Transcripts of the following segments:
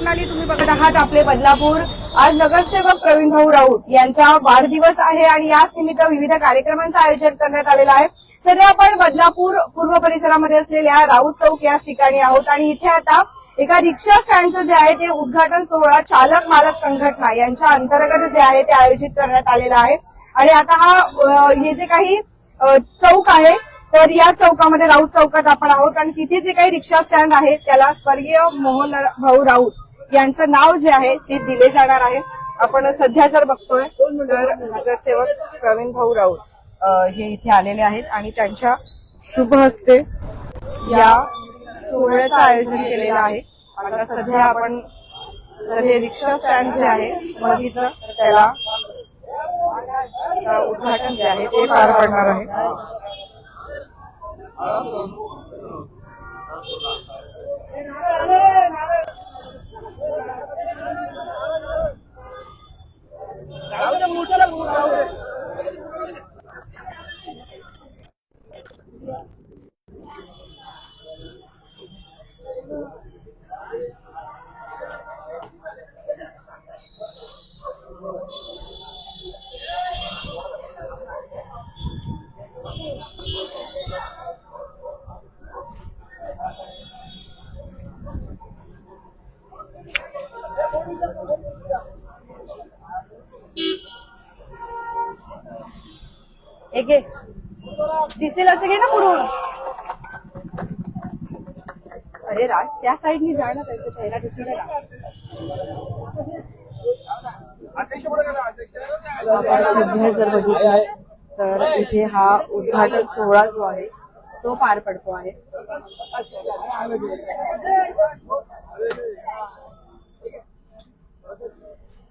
स्वप्नाली, तुम्ही बघत आहात आपले बदलापूर। आज नगरसेवक प्रवीण भाऊ राऊत यांचा वाढदिवस आहे आणि याच निमित्त विविध कार्यक्रमांचं आयोजन करण्यात आलेलं आहे। सध्या आपण बदलापूर पूर्व परिसरामध्ये असलेल्या राऊत चौक याच ठिकाणी आहोत आणि इथे आता एका रिक्षा स्टँडचं जे आहे ते उद्घाटन सोहळा चालक मालक संघटना यांच्या अंतर्गत जे आहे ते आयोजित करण्यात आलेला आहे। आणि आता हे जे काही चौक आहे तर या चौकामध्ये राऊत चौकात आपण आहोत आणि तिथे जे काही रिक्षा स्टँड आहे त्याला स्वर्गीय मोहन भाऊ राऊत यांचं नाव जे आहे ते दिले जाणार आहे। आपण सध्या जर बघतोय तर नगरसेवक प्रवीण भाऊ राऊत हे इथे आलेले आहेत आणि त्यांच्या शुभ हस्ते या सोहळ्याचं आयोजन केलेलं आहे। आता सध्या आपण जर हे रिक्षा स्टँड जे आहे बघितलं तर त्याला उद्घाटन जे आहे ते पार पडणार आहे। एक दिसेल असं घे ना पुढून। अरे राज, त्या साईडनी जा ना, त्यांचा चेहरा दिसून ना। आपण सध्या जर बघितलं तर इथे हा उद्घाटन सोहळा जो आहे तो पार पडतो आहे।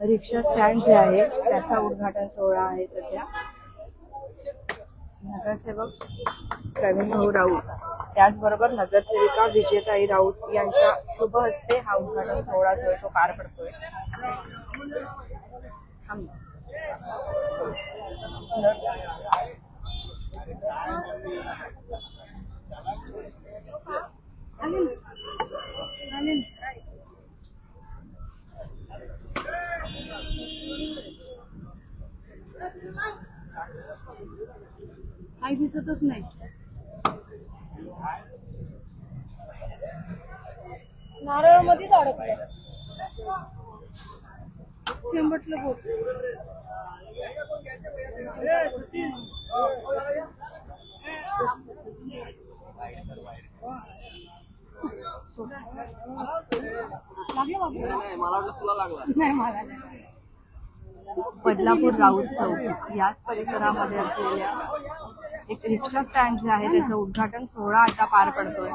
रिक्षा स्टँड जे आहे त्याचा उद्घाटन सोहळा आहे सध्या। नगरसेवक प्रवीण भाऊ राऊत त्याचबरोबर नगरसेविका विजयताई राऊत यांच्या शुभ हस्ते हा उद्घाटन सोहळा जो आहे तो पार पडतोय। काही दिसतच नाही। नारळ मध्येच अडकले शेंबटलं बोट। बदलापूर राऊत चौक याच परिसरामध्ये असलेल्या एक रिक्षा स्टँड जे आहे त्याचं उद्घाटन सोहळा आता पार पडतोय।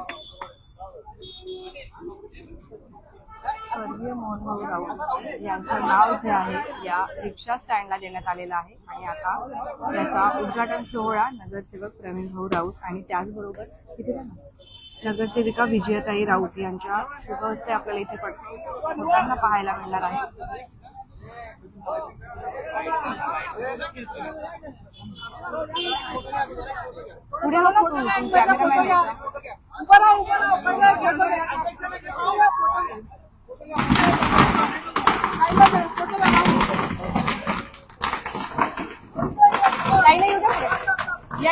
स्वर्गीय मोहन भाऊ राऊत यांचं नाव जे आहे या रिक्षा स्टँडला देण्यात आलेलं आहे आणि आता याचा उद्घाटन सोहळा नगरसेवक प्रवीण भाऊ राऊत आणि त्याचबरोबर इथे नगरसेविका विजयताई राऊत यांच्या शुभ हस्ते आपल्याला इथे होताना पाहायला मिळणार आहे। पुढे हो ना तू कॅमेरामॅन काही नाही या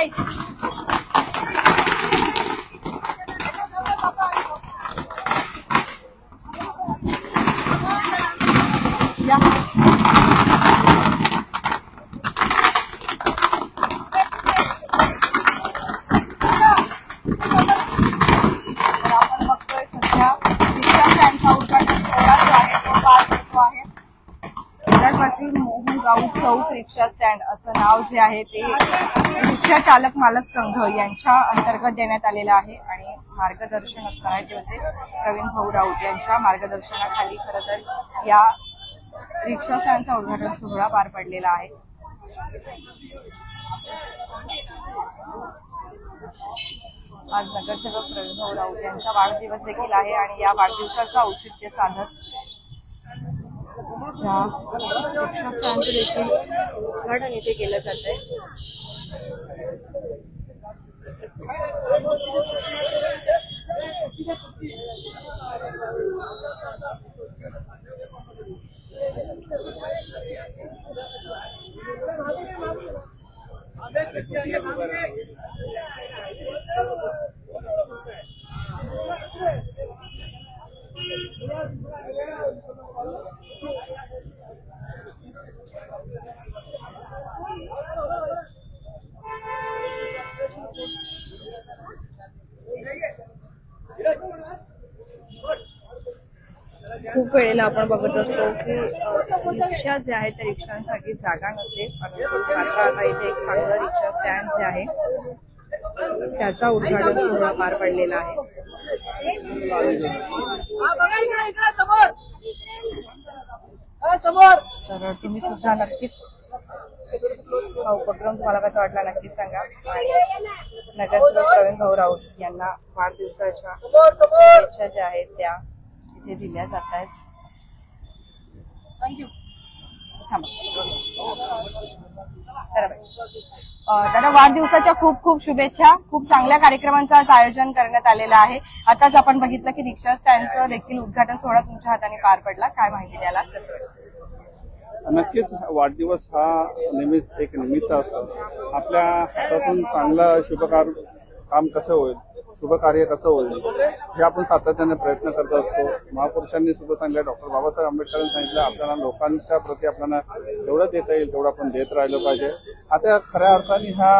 मोहन राऊत चौक रिक्षा स्टँड असं नाव जे आहे ते रिक्षा चालक मालक संघ यांच्या अंतर्गत देण्यात आलेलं आहे आणि मार्गदर्शन असणार आहे ते होते प्रवीण भाऊ राऊत यांच्या मार्गदर्शनाखाली खरं तर या रिक्षा स्टँडचा उद्घाटन सोहळा पार पडलेला आहे। आज नगरसेवक प्रवीण भाऊ राऊत यांचा वाढदिवस देखील आहे आणि या वाढदिवसाचं औचित्य साधत या रिक्षा स्टँडचं देखील उद्घाटन इथे केलं जातंय। खूप वेळेला आपण बघत असतो की रिक्षा जे आहेत त्या रिक्षांसाठी जागा नसते, परंतु मात्र आता इथे एक चांगलं रिक्षा स्टँड जे आहे त्याचा उद्घाटन सोहळा पार पडलेला आहे. तर तुम्ही सुद्धा नक्कीच हा उपक्रम तुम्हाला कसा वाटला नक्कीच सांगा. आणि नगरसेवक प्रवीण भाऊ राऊत यांना वाढदिवसाच्या शुभेच्छा ज्या आहेत त्या इथे दिल्या जात आहेत. थँक्यू. दादा, वाढदिवसाच्या खूप खूप शुभेच्छा. खूप चांगल्या कार्यक्रमांचं आज आयोजन करण्यात आलेलं आहे. आताच आपण बघितलं की रिक्षा स्टँडचं देखील उद्घाटन सोहळा तुमच्या हाताने पार पडला. काय माहिती द्याल आज, कसं वाटतं? नक्कीच वाढदिवस हा नेहमीच एक निमित्त असतं. आपल्या हातातून चांगलं काम कसं होईल, शुभ कार्य कसं होईल हे आपण सातत्याने प्रयत्न करत असतो. महापुरुषांनी सुद्धा सांगितलं, डॉक्टर बाबासाहेब आंबेडकरांनी सांगितलं, आपल्याला लोकांच्या प्रती आपल्याला जेवढं देता येईल तेवढं आपण देत राहिलं पाहिजे. आता खऱ्या अर्थाने हा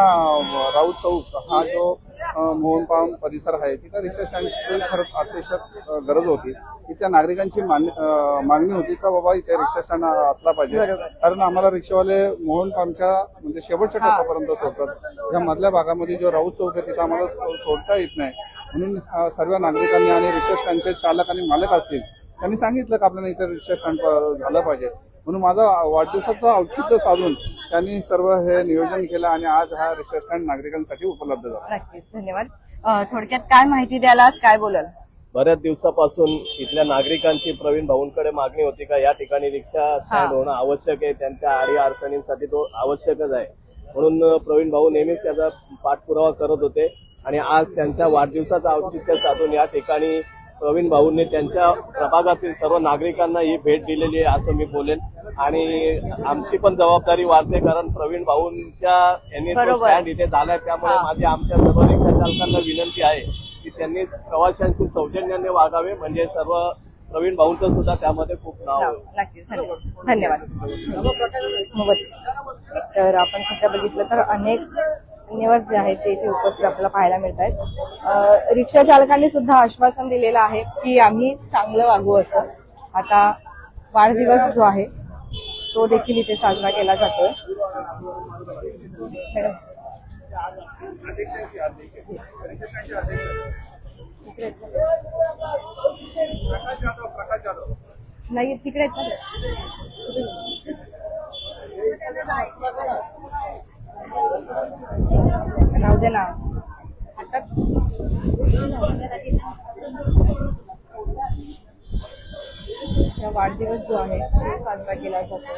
राऊत चौक हा जो मोहनपाम परिसर आहे तिथं रिक्षा स्टँडची खरंच अतिशय गरज होती. इथल्या नागरिकांची मागणी होती का बाबा इथे रिक्षा स्टँड असला पाहिजे, कारण आम्हाला रिक्षावाले मोहनपामच्या म्हणजे शेवटच्या टोकापर्यंत सोडतात. या मधल्या भागामध्ये जो राऊत चौक आहे तिथं आम्हाला सोडता येत नाही. म्हणून सर्व नागरिकांनी आणि रिक्षा स्टँडचे चालक आणि मालक असतील त्यांनी सांगितलं की आपल्याला इथे रिक्षा स्टँड झालं पाहिजे. म्हणून माझा वाढदिवसाचं औचित्य साधून त्यांनी सर्व हे नियोजन केलं आणि आज हा रिक्षा स्टँड नागरिकांसाठी उपलब्ध झाला. नक्कीच, धन्यवाद. थोडक्यात काय माहिती द्याल आज, काय बोलाल? बऱ्याच दिवसापासून इथल्या नागरिकांची प्रवीण भाऊंकडे मागणी होती का या ठिकाणी रिक्षा स्टँड होणं आवश्यक आहे, त्यांच्या आडी अडचणींसाठी तो आवश्यकच आहे. म्हणून प्रवीण भाऊ नेहमीच त्याचा पाठपुरावा करत होते आणि आज त्यांच्या वाढदिवसाचं औचित्य साधून या ठिकाणी प्रवीण भाऊंनी त्यांच्या प्रभागातील सर्व नागरिकांना ही भेट दिलेली आहे असं मी बोलेन. आणि आमची पण जबाबदारी वाढते, कारण प्रवीण भाऊंच्या यांनी तो स्टँड इथे झालाय. त्यामुळे माझी आमच्या सर्व रिक्षा चालकांना विनंती आहे की त्यांनी प्रवाशांशी सौजन्याने वागावे, म्हणजे सर्व प्रवीण भाऊंचं सुद्धा त्यामध्ये खूप नाव आहे. नक्कीच, धन्यवाद. तर आपण सध्या बघितलं तर अनेक मान्यवर जे आहेत ते इथे उपस्थित आपल्याला पाहायला मिळत आहेत. रिक्षा चालकांनी सुद्धा आश्वासन दिलेलं आहे की आम्ही चांगलं वागू असं. आता वाढदिवस जो आहे तो देखील इथे साजरा केला जातोय. नाही तिकडे राहू दे ना आता. वाढदिवस जो आहे तो साजरा केला जातो.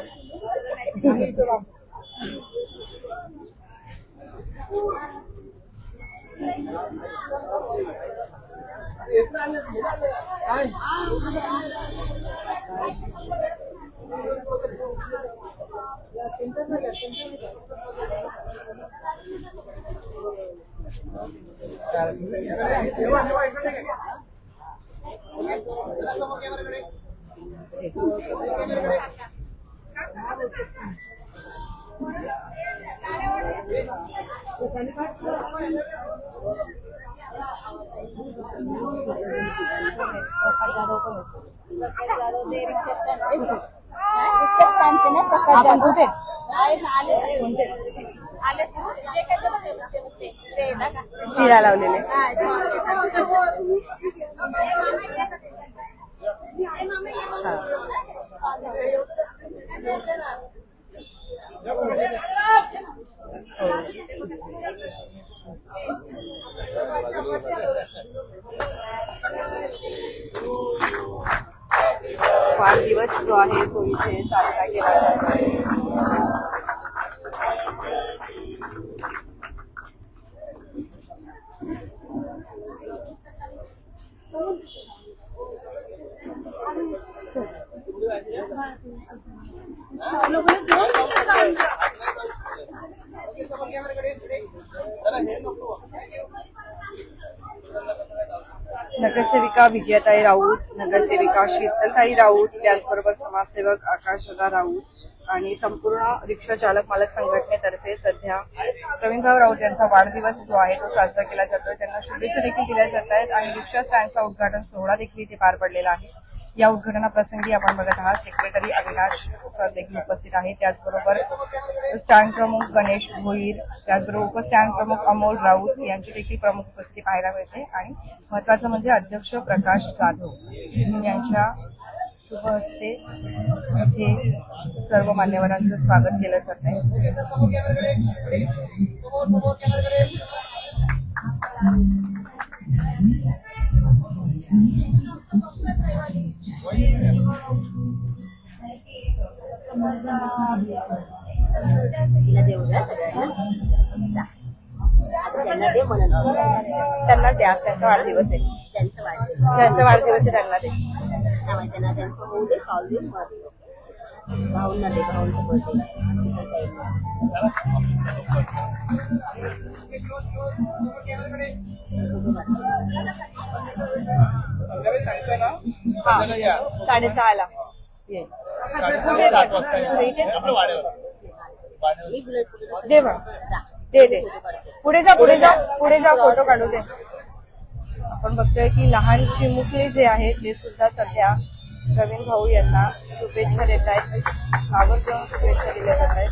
शिळा लावलेले वाढदिवस जो आहे तो इथे साजरा केला जातो. नगरसेविका विजयाताई राऊत, नगरसेविका शीतलताई राऊत, त्याचबरोबर समाजसेवक आकाशदा राऊत आणि संपूर्ण रिक्षा चालक मालक संघटनेतर्फे सध्या प्रवीणभाऊ राऊत यांचा वाढदिवस जो आहे तो साजरा केला जातोय. त्यांना शुभेच्छा देखील दिल्या जात आहेत आणि रिक्षा स्टँडचा उद्घाटन सोहळा देखील इथे पार पडलेला आहे. या उद्घाटनाप्रसंगी आपण बघत आहात सेक्रेटरी अविनाश सर देखील उपस्थित आहेत. त्याचबरोबर स्टँड प्रमुख गणेश भोईर, त्याचबरोबर उपस्टँड प्रमुख अमोल राऊत यांची देखील प्रमुख उपस्थिती पाहायला मिळते आणि महत्वाचं म्हणजे अध्यक्ष प्रकाश जाधव यांच्या शुभ हस्ते इथे सर्व मान्यवरांचं स्वागत केलं जात आहे. तिला देऊ द्या सगळ्यांना. आता त्यांना दे म्हणत त्यांना द्या, त्यांचा वाढदिवस आहे. त्यांचं वाढदिवस ज्यांचा वाढदिवस आहे त्यांना दे. त्यांना त्यांचं होऊ दे, खाऊ दे, भाऊंना दे, भाऊंचं बर्थडे. हा, 6:30ला ये. दे बा, दे दे. पुढे जा, पुढे जा, पुढे जा, फोटो काढू दे. आपण बघतोय की लहान चिमुकले जे आहेत ते सुद्धा सध्या प्रवीण भाऊ यांना शुभेच्छा देत आहेत. आवर्जून शुभेच्छा दिल्या जात आहेत.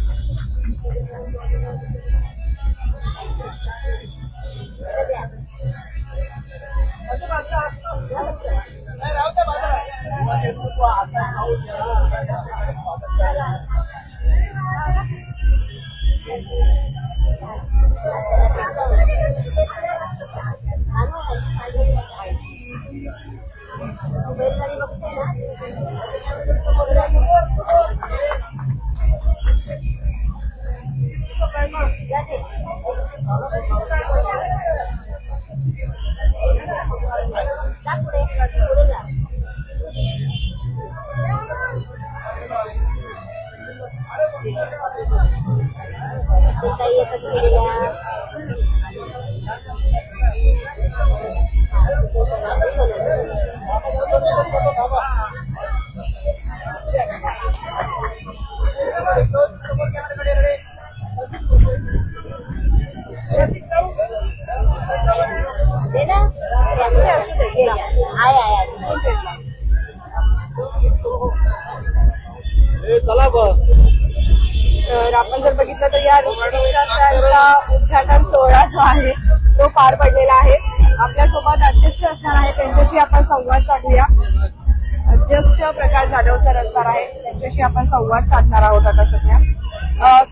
तर आपण जर बघितलं तर या रिक्षाचा उद्घाटन सोहळा जो आहे तो पार पडलेला आहे. आपल्यासोबत अध्यक्ष असणार आहे, त्यांच्याशी आपण संवाद साधूया. अध्यक्ष प्रकाश जाधव सर असणार आहे, त्यांच्याशी आपण संवाद साधणार आहोत आता सध्या.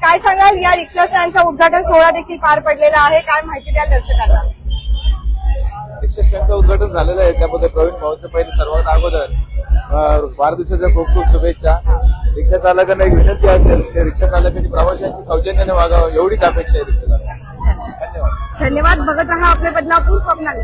काय सांगाल, या रिक्षा स्टँडचा उद्घाटन सोहळा देखील पार पडलेला आहे, काय माहिती द्या दर्शकांना. रिक्षा स्टँडचं उद्घाटन झालेलं आहे, त्याबद्दल प्रवीण भाऊंचं पहिले सर्वात अगोदर वाढदिवसाच्या खूप खूप शुभेच्छा. रिक्षा चालकांना एक विनंती असेल की रिक्षा चालकांनी प्रवाशांची सौजन्याने वागावं, एवढीच अपेक्षा आहे रिक्षा चालकांना. धन्यवाद. धन्यवाद. बघत रहा आपले बदलापूर स्वप्नाली.